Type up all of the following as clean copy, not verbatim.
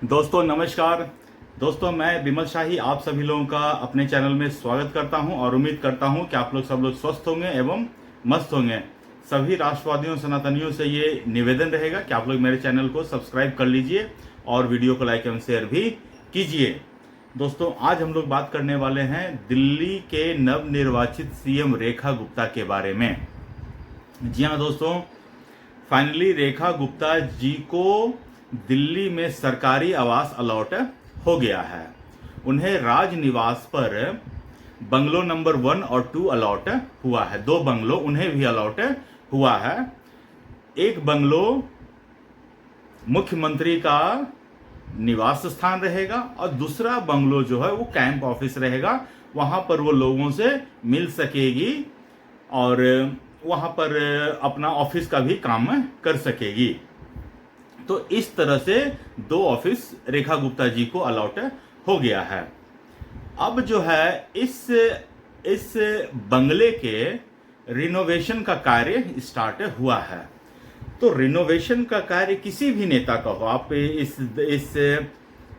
दोस्तों नमस्कार। दोस्तों मैं विमल शाही आप सभी लोगों का अपने चैनल में स्वागत करता हूं और उम्मीद करता हूं कि आप लोग सब लोग स्वस्थ होंगे एवं मस्त होंगे। सभी राष्ट्रवादियों सनातनियों से ये निवेदन रहेगा कि आप लोग मेरे चैनल को सब्सक्राइब कर लीजिए और वीडियो को लाइक एवं शेयर भी कीजिए। दोस्तों आज हम लोग बात करने वाले हैं दिल्ली के नवनिर्वाचित सीएम रेखा गुप्ता के बारे में। जी हाँ दोस्तों, फाइनली रेखा गुप्ता जी को दिल्ली में सरकारी आवास अलॉट हो गया है। उन्हें राजनिवास पर बंगलो नंबर 1 और 2 अलॉट हुआ है। 2 बंगलो उन्हें भी अलॉट हुआ है। एक बंगलो मुख्यमंत्री का निवास स्थान रहेगा और दूसरा बंगलो जो है वो कैंप ऑफिस रहेगा। वहां पर वो लोगों से मिल सकेगी और वहां पर अपना ऑफिस का भी काम कर सकेगी। तो इस तरह से 2 ऑफिस रेखा गुप्ता जी को अलॉट हो गया है। अब जो है इस बंगले के रिनोवेशन का कार्य स्टार्ट हुआ है। तो रिनोवेशन का कार्य किसी भी नेता का हो, आप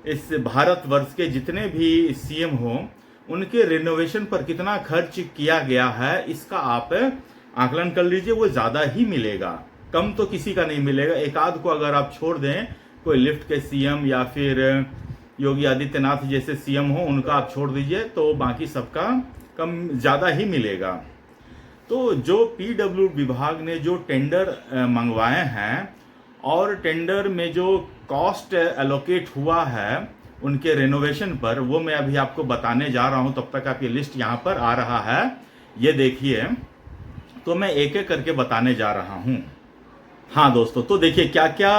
इस भारतवर्ष के जितने भी सीएम हो उनके रिनोवेशन पर कितना खर्च किया गया है इसका आप आकलन कर लीजिए। वो ज्यादा ही मिलेगा, कम तो किसी का नहीं मिलेगा। एक आध को अगर आप छोड़ दें, कोई लिफ्ट के सीएम या फिर योगी आदित्यनाथ जैसे सीएम हो उनका आप छोड़ दीजिए, तो बाकी सबका कम ज्यादा ही मिलेगा। तो जो पीडब्ल्यू विभाग ने जो टेंडर मंगवाए हैं और टेंडर में जो कॉस्ट एलोकेट हुआ है उनके रेनोवेशन पर, वो मैं अभी आपको बताने जा रहा हूं। तब तक आप ये लिस्ट यहाँ पर आ रहा है, ये देखिए। तो मैं एक एक करके बताने जा रहा हूं। हाँ दोस्तों, तो देखिए क्या क्या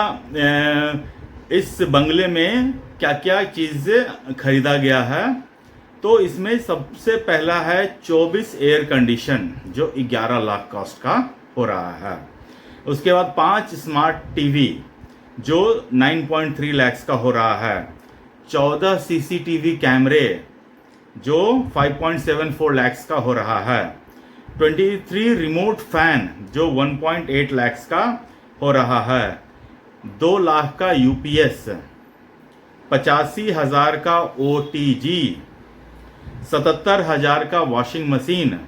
इस बंगले में क्या क्या चीजें खरीदा गया है। तो इसमें सबसे पहला है 24 एयर कंडीशन जो 11 लाख कॉस्ट का हो रहा है। उसके बाद 5 स्मार्ट टीवी जो 9.3 लाख का हो रहा है। 14 सीसीटीवी कैमरे जो 5.74 लाख का हो रहा है। 23 रिमोट फैन जो 1.8 लाख का हो रहा है। 2 लाख का यूपीएस, 85,000 का ओटीजी, 77,000 का वॉशिंग मशीन,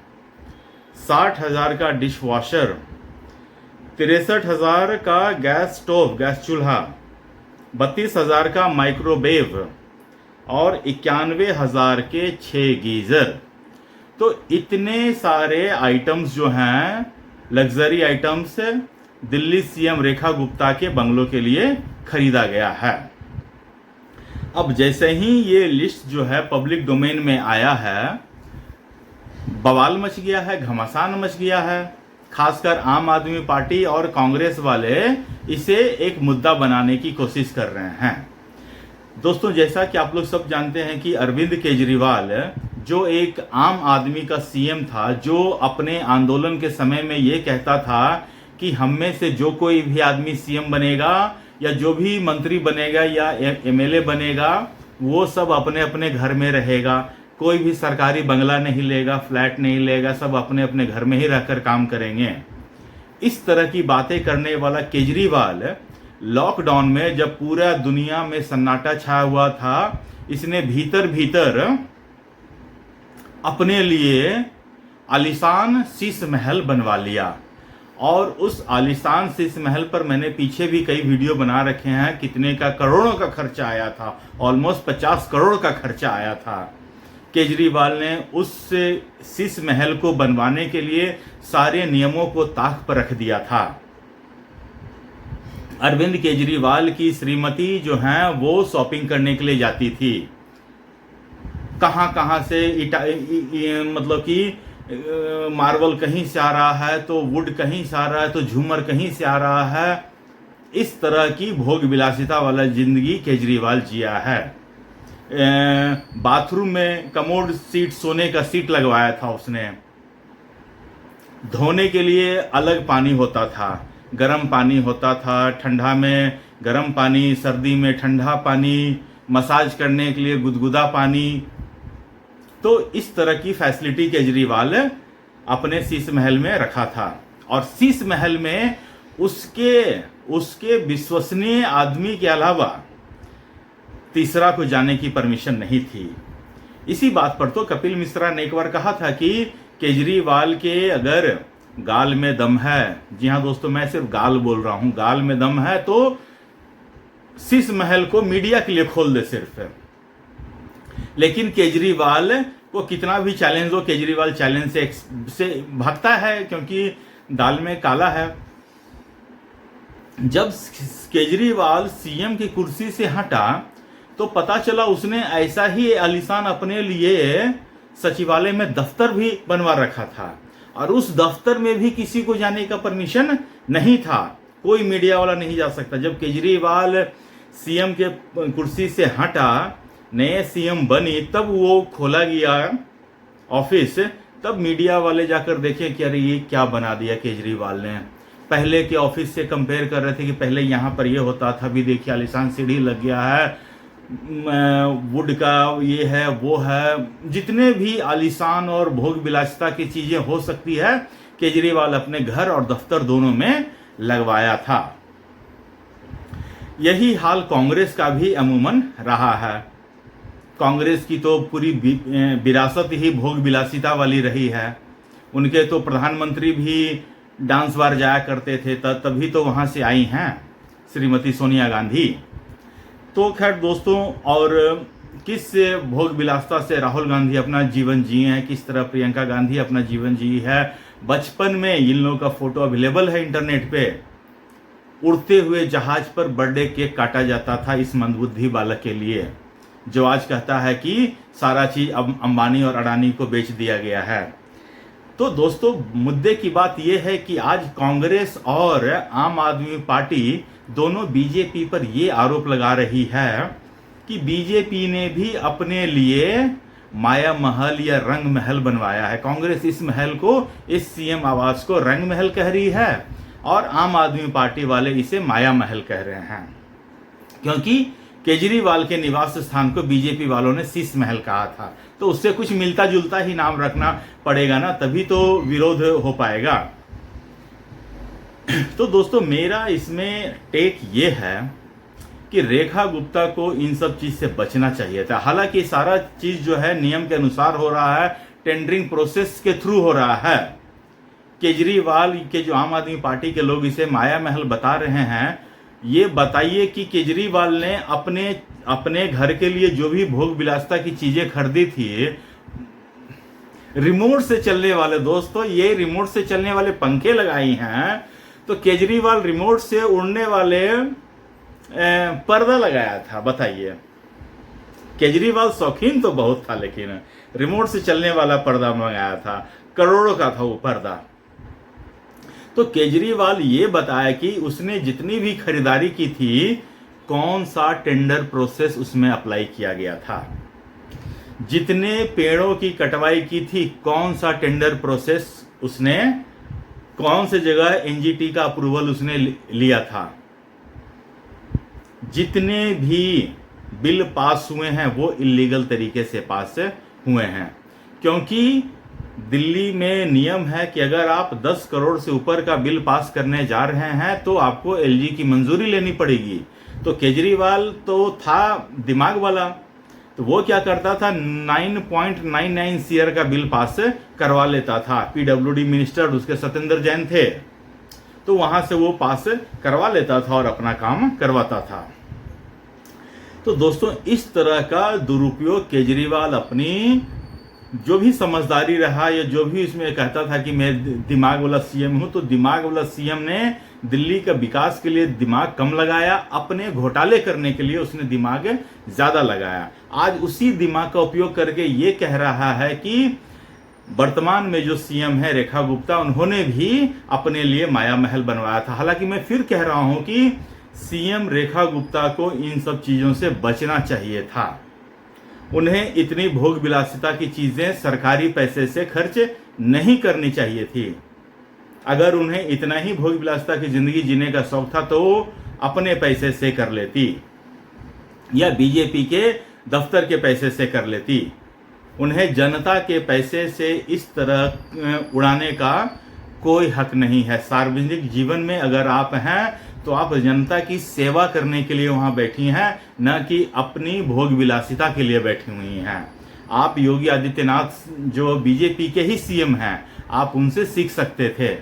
60,000 का डिश वॉशर, 63,000 का गैस स्टोव गैस चूल्हा, 32,000 का माइक्रोवेव और 91,000 के 6 गीजर। तो इतने सारे आइटम्स जो हैं luxury items Delhi CM Rekha Gupta के बंगलों के लिए खरीदा गया है। अब जैसे ही ये लिस्ट जो है पब्लिक डोमेन में आया है, बवाल मच गया है, घमासान मच गया है। खासकर आम आदमी पार्टी और कांग्रेस वाले इसे एक मुद्दा बनाने की कोशिश कर रहे हैं। दोस्तों जैसा कि आप लोग सब जानते हैं कि अरविंद केजरीवाल जो एक आम आदमी का सीएम था, जो अपने आंदोलन के समय में ये कहता था कि हम में से जो कोई भी आदमी सीएम बनेगा या जो भी मंत्री बनेगा या एमएलए बनेगा वो सब अपने अपने घर में रहेगा, कोई भी सरकारी बंगला नहीं लेगा, फ्लैट नहीं लेगा, सब अपने अपने घर में ही रहकर काम करेंगे। इस तरह की बातें करने वाला केजरीवाल लॉकडाउन में जब पूरा दुनिया में सन्नाटा छाया हुआ था, इसने भीतर भीतर अपने लिए आलीशान शीश महल बनवा लिया। और उस आलीशान शीश महल पर मैंने पीछे भी कई वीडियो बना रखे हैं। कितने का, करोड़ों का खर्चा आया था, ऑलमोस्ट 50 करोड़ का खर्चा आया था। केजरीवाल ने उस शीश महल को बनवाने के लिए सारे नियमों को ताक पर रख दिया था। अरविंद केजरीवाल की श्रीमती जो हैं वो शॉपिंग करने के लिए जाती थी। कहां कहां से मतलब कि मार्बल कहीं से आ रहा है, तो वुड कहीं से आ रहा है, तो झूमर कहीं से आ रहा है। इस तरह की भोग विलासिता वाला जिंदगी केजरीवाल जिया है। बाथरूम में कमोड सीट, सोने का सीट लगवाया था उसने। धोने के लिए अलग पानी होता था, गर्म पानी होता था, ठंडा में गर्म पानी, सर्दी में ठंडा पानी, मसाज करने के लिए गुदगुदा पानी। तो इस तरह की फैसिलिटी केजरीवाल अपने शीश महल में रखा था। और शीश महल में उसके विश्वसनीय आदमी के अलावा तीसरा को जाने की परमिशन नहीं थी। इसी बात पर तो कपिल मिश्रा ने एक बार कहा था कि केजरीवाल के अगर गाल में दम है, जी हाँ दोस्तों, मैं सिर्फ गाल बोल रहा हूं, गाल में दम है तो शीश महल को मीडिया के लिए खोल दे सिर्फ। लेकिन केजरीवाल को कितना भी चैलेंज हो, केजरीवाल चैलेंज से भागता है क्योंकि दाल में काला है। जब केजरीवाल सीएम की कुर्सी से हटा तो पता चला उसने ऐसा ही आलीशान अपने लिए सचिवालय में दफ्तर भी बनवा रखा था और उस दफ्तर में भी किसी को जाने का परमिशन नहीं था, कोई मीडिया वाला नहीं जा सकता। जब केजरीवाल सीएम के कुर्सी से हटा, नए सीएम बनी, तब वो खोला गया ऑफिस, तब मीडिया वाले जाकर देखें कि अरे ये क्या बना दिया केजरीवाल ने। पहले के ऑफिस से कंपेयर कर रहे थे कि पहले यहाँ पर ये होता था, अभी देखिए आलीशान सीढ़ी लग गया है, वुड का ये है वो है, जितने भी आलीशान और भोग विलासिता की चीजें हो सकती है केजरीवाल अपने घर और दफ्तर दोनों में लगवाया था। यही हाल कांग्रेस का भी अमूमन रहा है। कांग्रेस की तो पूरी विरासत ही भोग विलासिता वाली रही है। उनके तो प्रधानमंत्री भी डांस बार जाया करते थे, तभी तो वहां से आई हैं श्रीमती सोनिया गांधी। तो खैर दोस्तों, और किस भोग विलासिता से राहुल गांधी अपना जीवन जिए हैं, किस तरह प्रियंका गांधी अपना जीवन जी है। बचपन में इन लोगों का फोटो अवेलेबल है इंटरनेट पे, उड़ते हुए जहाज पर बर्थडे केक काटा जाता था इस मंदबुद्धि बालक के लिए, जो आज कहता है कि सारा चीज अब अंबानी और अडानी को बेच दिया गया है। तो दोस्तों, मुद्दे की बात यह है कि आज कांग्रेस और आम आदमी पार्टी दोनों बीजेपी पर यह आरोप लगा रही है कि बीजेपी ने भी अपने लिए माया महल या रंग महल बनवाया है। कांग्रेस इस महल को, इस सीएम आवास को रंग महल कह रही है और आम आदमी पार्टी वाले इसे माया महल कह रहे हैं, क्योंकि केजरीवाल के निवास स्थान को बीजेपी वालों ने शीश महल कहा था। तो उससे कुछ मिलता जुलता ही नाम रखना पड़ेगा ना, तभी तो विरोध हो पाएगा। तो दोस्तों, मेरा इसमें टेक ये है कि रेखा गुप्ता को इन सब चीज से बचना चाहिए था। हालांकि सारा चीज जो है नियम के अनुसार हो रहा है, टेंडरिंग प्रोसेस के थ्रू हो रहा है। केजरीवाल के जो आम आदमी पार्टी के लोग इसे माया महल बता रहे हैं, ये बताइए कि केजरीवाल ने अपने घर के लिए जो भी भोग विलासिता की चीजें खरीदी थी, रिमोट से चलने वाले, दोस्तों ये रिमोट से चलने वाले पंखे लगाई हैं, तो केजरीवाल रिमोट से उड़ने वाले पर्दा लगाया था। बताइए, केजरीवाल शौकीन तो बहुत था, लेकिन रिमोट से चलने वाला पर्दा मंगाया था, करोड़ों का था वो पर्दा। तो केजरीवाल ये बताया कि उसने जितनी भी खरीदारी की थी, कौन सा टेंडर प्रोसेस उसमें अप्लाई किया गया था, जितने पेड़ों की कटवाई की थी, कौन सा टेंडर प्रोसेस उसने, कौन से जगह एनजीटी का अप्रूवल उसने लिया था, जितने भी बिल पास हुए हैं वो इलीगल तरीके से पास हुए हैं। क्योंकि दिल्ली में नियम है कि अगर आप 10 करोड़ से ऊपर का बिल पास करने जा रहे हैं तो आपको एलजी की मंजूरी लेनी पड़ेगी। तो केजरीवाल तो था दिमाग वाला, तो वो क्या करता था, 9.99 सीआर का बिल पास करवा लेता था। पीडब्ल्यूडी मिनिस्टर उसके सत्येंद्र जैन थे, तो वहां से वो पास करवा लेता था और अपना काम करवाता था। तो दोस्तों, इस तरह का दुरुपयोग केजरीवाल अपनी जो भी समझदारी रहा या जो भी इसमें कहता था कि मैं दिमाग वाला सीएम हूं, तो दिमाग वाला सीएम ने दिल्ली का विकास के लिए दिमाग कम लगाया, अपने घोटाले करने के लिए उसने दिमाग ज्यादा लगाया। आज उसी दिमाग का उपयोग करके ये कह रहा है कि वर्तमान में जो सीएम है रेखा गुप्ता, उन्होंने भी अपने लिए माया महल बनवाया था। हालांकि मैं फिर कह रहा हूं कि सीएम रेखा गुप्ता को इन सब चीजों से बचना चाहिए था। उन्हें इतनी भोग विलासिता की चीजें सरकारी पैसे से खर्च नहीं करनी चाहिए थी। अगर उन्हें इतना ही भोग विलासिता की जिंदगी जीने का शौक था तो अपने पैसे से कर लेती या बीजेपी के दफ्तर के पैसे से कर लेती। उन्हें जनता के पैसे से इस तरह उड़ाने का कोई हक नहीं है। सार्वजनिक जीवन में अगर आप हैं तो आप जनता की सेवा करने के लिए वहां बैठी हैं, न कि अपनी भोग विलासिता के लिए बैठी हुई हैं। आप योगी आदित्यनाथ जो बीजेपी के ही सीएम हैं, आप उनसे सीख सकते थे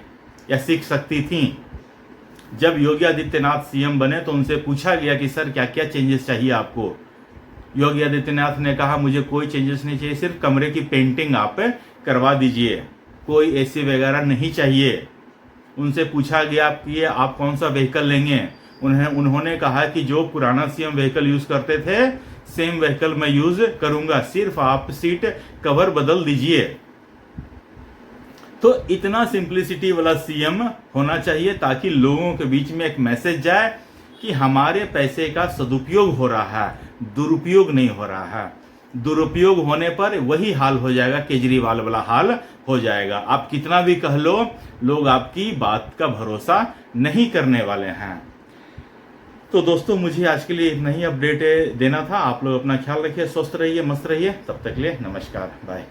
या सीख सकती थी। जब योगी आदित्यनाथ सीएम बने तो उनसे पूछा गया कि सर क्या क्या चेंजेस चाहिए आपको। योगी आदित्यनाथ ने कहा मुझे कोई चेंजेस नहीं चाहिए, सिर्फ कमरे की पेंटिंग आप करवा दीजिए, कोई एसी वगैरह नहीं चाहिए। उनसे पूछा गया कि आप कौन सा व्हीकल लेंगे, उन्होंने कहा कि जो पुराना सीएम व्हीकल यूज करते थे सेम व्हीकल मैं यूज करूंगा, सिर्फ आप सीट कवर बदल दीजिए। तो इतना सिंप्लिसिटी वाला सीएम होना चाहिए ताकि लोगों के बीच में एक मैसेज जाए कि हमारे पैसे का सदुपयोग हो रहा है, दुरुपयोग नहीं हो रहा है। दुरुपयोग होने पर वही हाल हो जाएगा, केजरीवाल वाला हाल हो जाएगा। आप कितना भी कह लो, लोग आपकी बात का भरोसा नहीं करने वाले हैं। तो दोस्तों मुझे आज के लिए इतना ही अपडेट देना था। आप लोग अपना ख्याल रखिए, स्वस्थ रहिए, मस्त रहिए। तब तक के लिए नमस्कार, बाय।